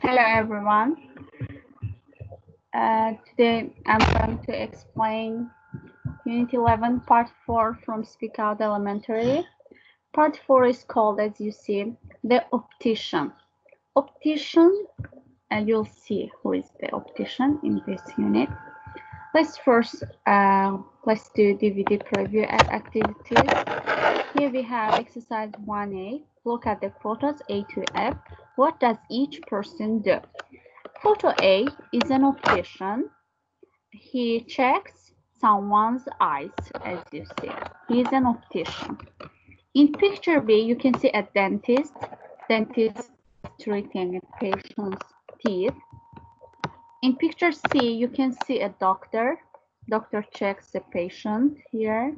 Hello everyone. Today I'm going to explain Unit 11 Part 4 from Speak Out Elementary. Part 4 is called, as you see, the optician. Optician, and you'll see who is the optician in this unit. Let's first let's do DVD preview activities. Here we have exercise 1A. Look at the photos A to F. What does each person do? Photo A is an optician. He checks someone's eyes, as you see. He is an optician. In picture B, you can see a dentist. Dentist treating a patient's teeth. In picture C, you can see a doctor. Doctor checks the patient here.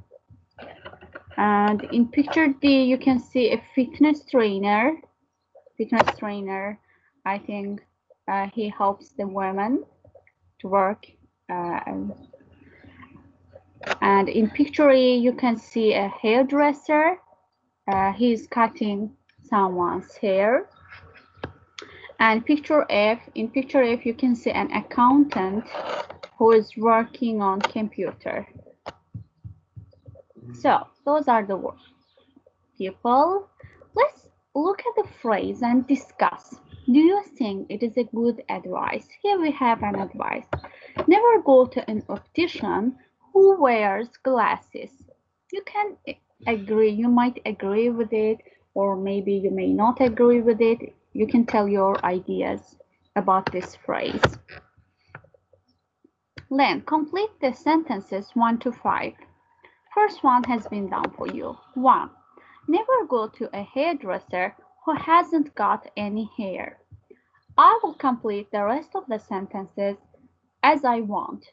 And in picture D, you can see a fitness trainer. Fitness trainer, I think he helps the women to work. And in picture E, you can see a hairdresser. He's cutting someone's hair. And picture F, in picture F, you can see an accountant who is working on computer. So those are the people. Let's look at the phrase and discuss. Do you think it is a good advice? Here we have an advice. Never go to an optician who wears glasses. You can agree, you might agree with it, or maybe you may not agree with it. You can tell your ideas about this phrase. Then complete the sentences 1 to 5. First one has been done for you. 1. Never go to a hairdresser who hasn't got any hair. I will complete the rest of the sentences as I want.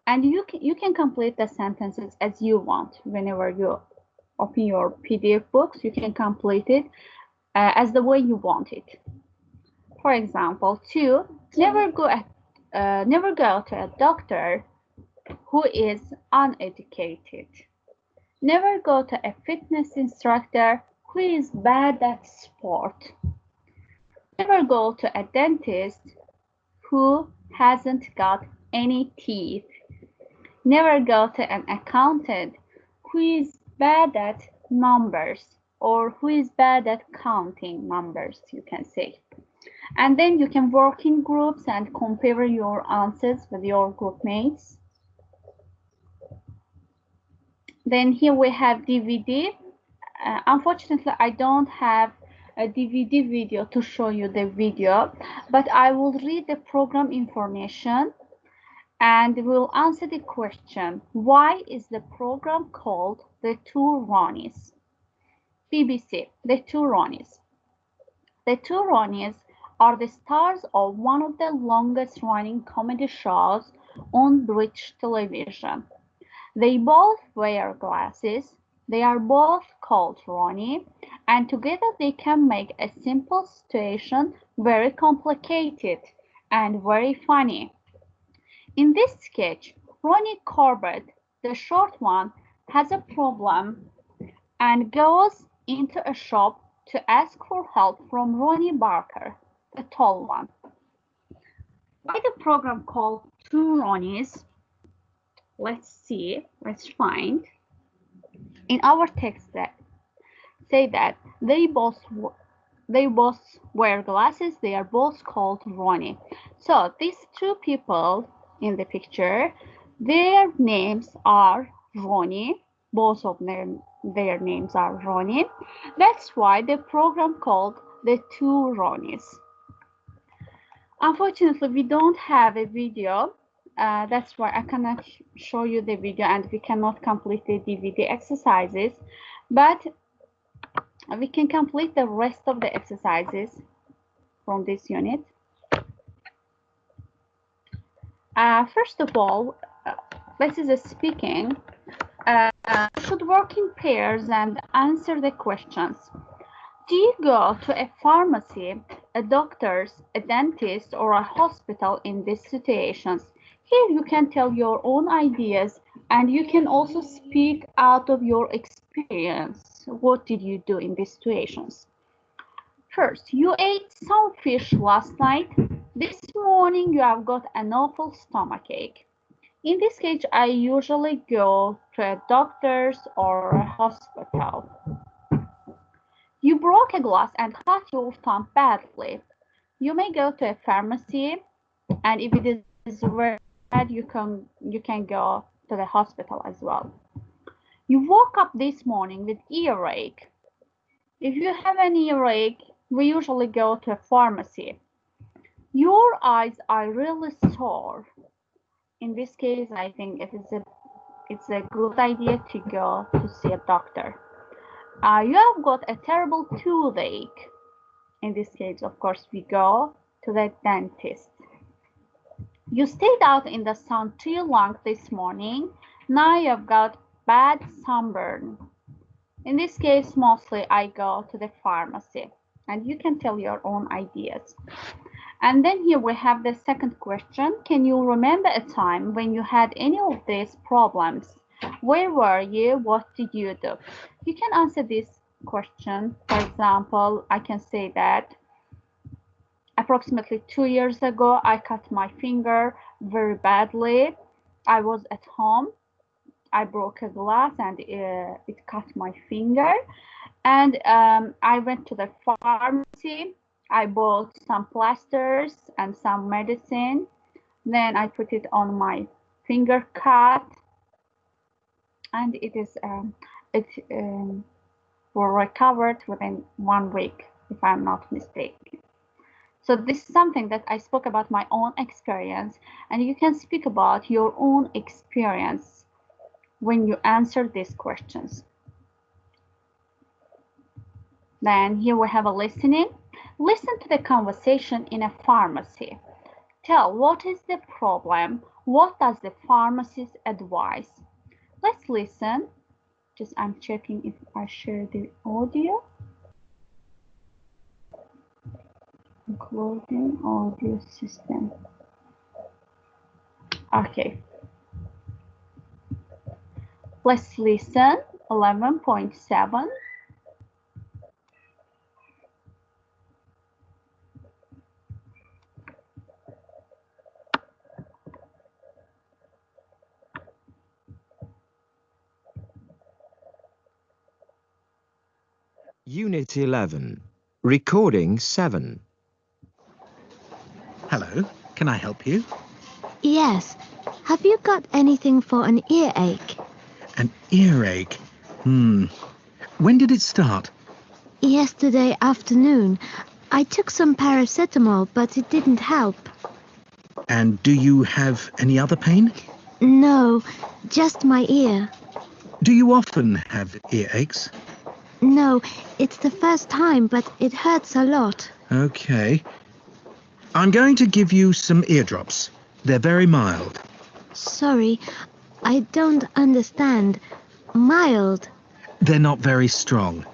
And you can complete the sentences as you want. Whenever you open your PDF books, you can complete it as the way you want it. For example, 2, never go to a doctor who is uneducated. Never go to a fitness instructor who is bad at sport. Never go to a dentist who hasn't got any teeth. Never go to an accountant who is bad at numbers, or who is bad at counting numbers, you can say. And then you can work in groups and compare your answers with your group mates. Then here we have DVD. Unfortunately, I don't have a DVD video to show you the video, but I will read the program information and we'll answer the question, why is the program called The Two Ronnies? BBC, The Two Ronnies. The Two Ronnies are the stars of one of the longest running comedy shows on British television. They both wear glasses, they are both called Ronnie, and together they can make a simple situation very complicated and very funny. In this sketch, Ronnie Corbett, the short one, has a problem and goes into a shop to ask for help from Ronnie Barker, the tall one. Why the program called Two Ronnies? Let's see, let's find. In our text that say that they both wear glasses, they are both called Ronnie. So these two people in the picture, their names are Ronnie. Both of their names are Ronnie. That's why the program called The Two Ronnies. Unfortunately, we don't have a video. That's why I cannot show you the video and we cannot complete the DVD exercises, but we can complete the rest of the exercises from this unit. First of all, this is a speaking. Should work in pairs and answer the questions. Do you go to a pharmacy, a doctor's, a dentist, or a hospital in these situations? Here you can tell your own ideas and you can also speak out of your experience. What did you do in these situations? First, you ate some fish last night. This morning you have got an awful stomachache. In this case, I usually go to a doctor's or a hospital. You broke a glass and cut your thumb badly. You may go to a pharmacy, and if it is very bad, you can go to the hospital as well. You woke up this morning with earache. If you have an earache, we usually go to a pharmacy. Your eyes are really sore. In this case, I think it's a good idea to go to see a doctor. You have got a terrible toothache. In this case, of course, we go to the dentist. You stayed out in the sun too long this morning. Now you've got bad sunburn. In this case, mostly I go to the pharmacy, and you can tell your own ideas. And then here we have the second question. Can you remember a time when you had any of these problems? Where were you? What did you do? You can answer this question. For example, I can say that approximately 2 years ago, I cut my finger very badly. I was at home. I broke a glass and it cut my finger. And I went to the pharmacy. I bought some plasters and some medicine. Then I put it on my finger cut, and it will recovered within 1 week, if I'm not mistaken. So this is something that I spoke about my own experience, and you can speak about your own experience when you answer these questions. Then here we have a listening. Listen to the conversation in a pharmacy. Tell what is the problem. What does the pharmacist advise? Let's listen. Just I'm checking if I share the audio. Including audio system. Okay. Let's listen. 11.7. Unit 11. Recording 7. Hello, can I help you? Yes. Have you got anything for an earache? An earache? When did it start? Yesterday afternoon. I took some paracetamol, but it didn't help. And do you have any other pain? No, just my ear. Do you often have earaches? No, it's the first time, but it hurts a lot. Okay. I'm going to give you some eardrops. They're very mild. Sorry, I don't understand. Mild. They're not very strong.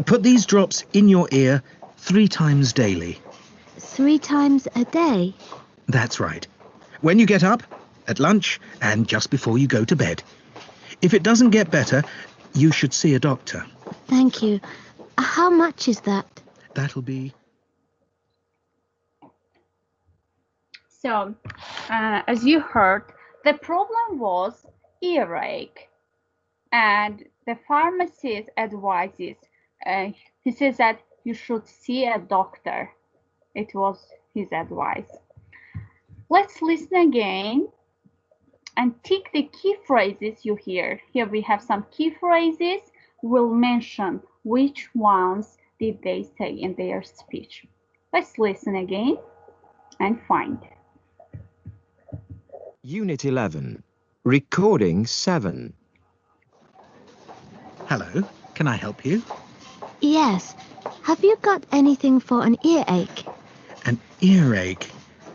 Put these drops in your ear 3 times daily. 3 times a day? That's right. When you get up, at lunch, and just before you go to bed. If it doesn't get better, you should see a doctor. Thank you. How much is that? That'll be... So, as you heard, the problem was earache, and the pharmacist advises. He says that you should see a doctor. It was his advice. Let's listen again and tick the key phrases you hear. Here we have some key phrases. We'll mention which ones did they say in their speech. Let's listen again and find. Unit 11. Recording 7. Hello, can I help you? Yes. Have you got anything for an earache? An earache?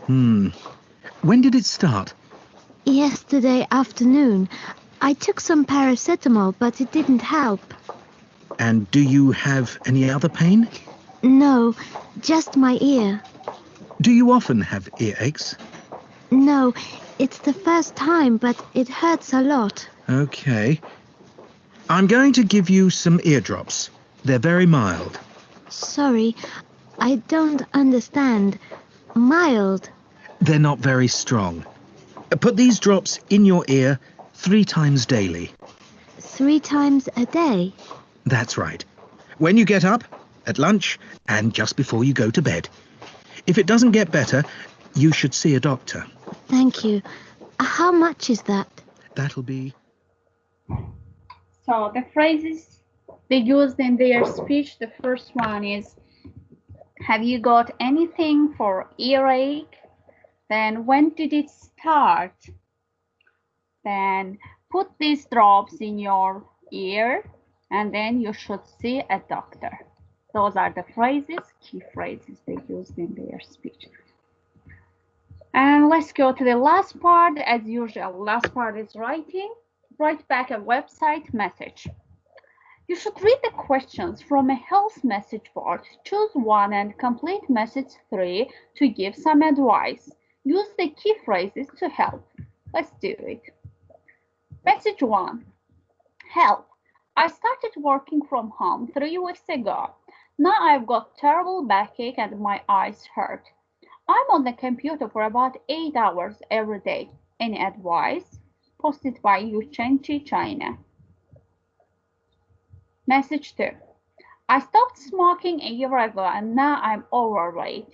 When did it start? Yesterday afternoon. I took some paracetamol, but it didn't help. And do you have any other pain? No, just my ear. Do you often have earaches? No, it's the first time, but it hurts a lot. Okay. I'm going to give you some eardrops. They're very mild. Sorry, I don't understand. Mild. They're not very strong. Put these drops in your ear 3 times daily. 3 times a day. That's right. When you get up, at lunch, and just before you go to bed. If it doesn't get better, you should see a doctor. Thank you. How much is that? That'll be... So the phrases they used in their speech, the first one is, have you got anything for earache? Then when did it start? Then put these drops in your ear and then you should see a doctor. Those are the phrases, key phrases they used in their speech. And let's go to the last part. As usual, last part is writing. Write back a website message. You should read the questions from a health message board. Choose one and complete message 3 to give some advice. Use the key phrases to help. Let's do it. Message 1. Help. I started working from home 3 weeks ago. Now I've got terrible backache and my eyes hurt. I'm on the computer for about 8 hours every day. Any advice? Posted by Yuchenchi, China. Message 2. I stopped smoking a year ago and now I'm overweight.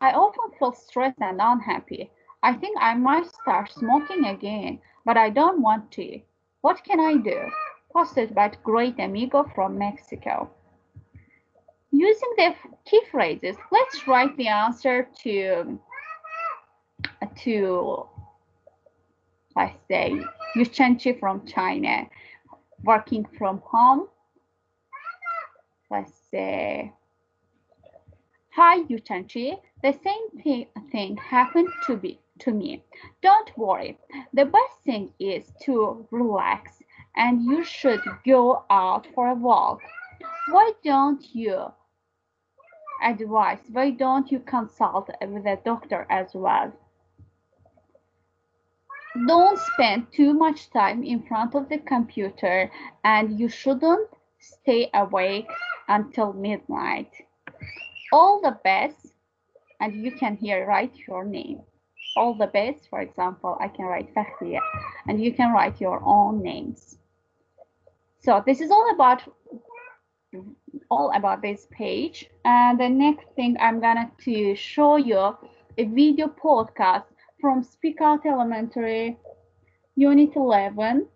I often feel stressed and unhappy. I think I might start smoking again, but I don't want to. What can I do? Posted by Great Amigo from Mexico. Using the key phrases, let's write the answer to let's say, Yuchenchi from China, working from home. Let's say, hi Yuchenchi, the same thing happened to me. Don't worry. The best thing is to relax and you should go out for a walk. Why don't you consult with a doctor as well? Don't spend too much time in front of the computer and you shouldn't stay awake until midnight. All the best, and you can here write your name. All the best, for example, I can write Fakhriya, and you can write your own names. So this is all about this page. And the next thing I'm gonna to show you a video podcast from Speak Out Elementary, Unit 11.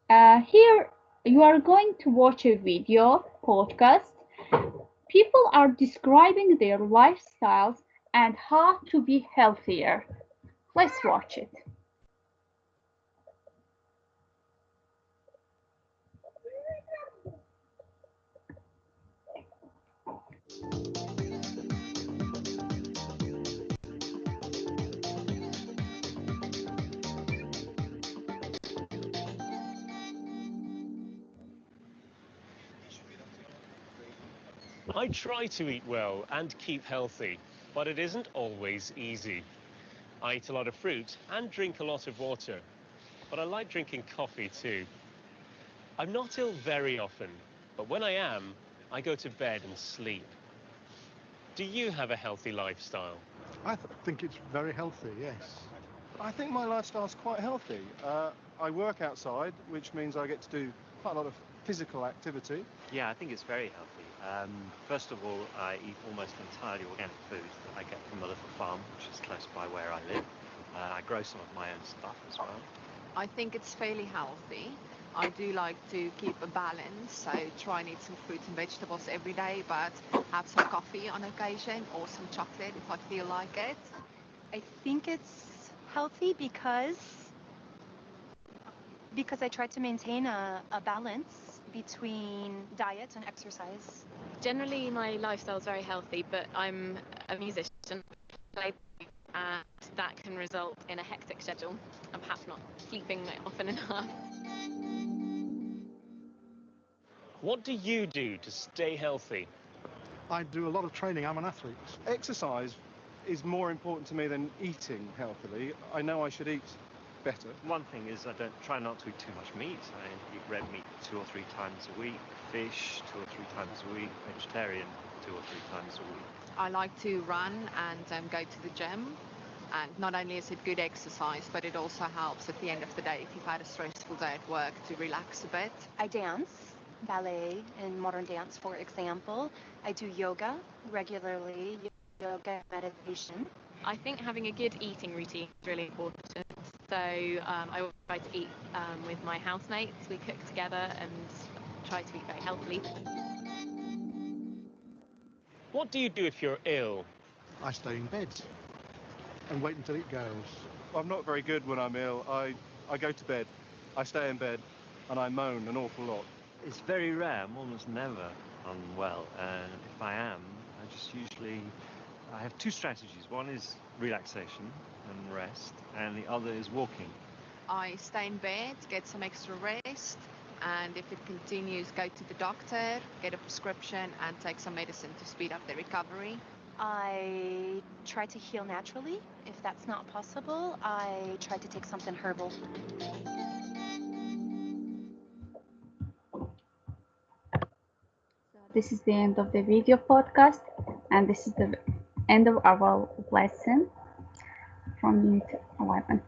Here you are going to watch a video podcast. People are describing their lifestyles and how to be healthier. Let's watch it. I try to eat well and keep healthy, but it isn't always easy. I eat a lot of fruit and drink a lot of water, but I like drinking coffee too. I'm not ill very often, but when I am, I go to bed and sleep. Do you have a healthy lifestyle? I think it's very healthy, yes. I think my lifestyle's quite healthy. I work outside, which means I get to do quite a lot of physical activity. Yeah, I think it's very healthy. First of all, I eat almost entirely organic food that I get from a little farm, which is close by where I live. I grow some of my own stuff as well. I think it's fairly healthy. I do like to keep a balance, so try and eat some fruit and vegetables every day, but have some coffee on occasion or some chocolate if I feel like it. I think it's healthy because I try to maintain a balance between diet and exercise. Generally, my lifestyle is very healthy, but I'm a musician, and that can result in a hectic schedule and perhaps not sleeping often enough. What do you do to stay healthy? I do a lot of training. I'm an athlete. Exercise is more important to me than eating healthily. I know I should eat better. One thing is I don't try not to eat too much meat. I eat red meat 2 or 3 times a week, fish 2 or 3 times a week, vegetarian 2 or 3 times a week. I like to run and go to the gym. And not only is it good exercise, but it also helps at the end of the day if you've had a stressful day at work to relax a bit. I dance, ballet and modern dance, for example. I do yoga regularly, yoga meditation. I think having a good eating routine is really important. So I always try to eat with my housemates. We cook together and try to eat very healthily. What do you do if you're ill? I stay in bed and wait until it goes. I'm not very good when I'm ill. I go to bed, I stay in bed, and I moan an awful lot. It's very rare. I'm almost never unwell. And if I am, I have 2 strategies. One is relaxation and rest, and the other is walking. I stay in bed, get some extra rest, and if it continues, go to the doctor, get a prescription, and take some medicine to speed up the recovery. I try to heal naturally. If that's not possible, I try to take something herbal. This is the end of the video podcast, and this is the end of our lesson from Unit 11.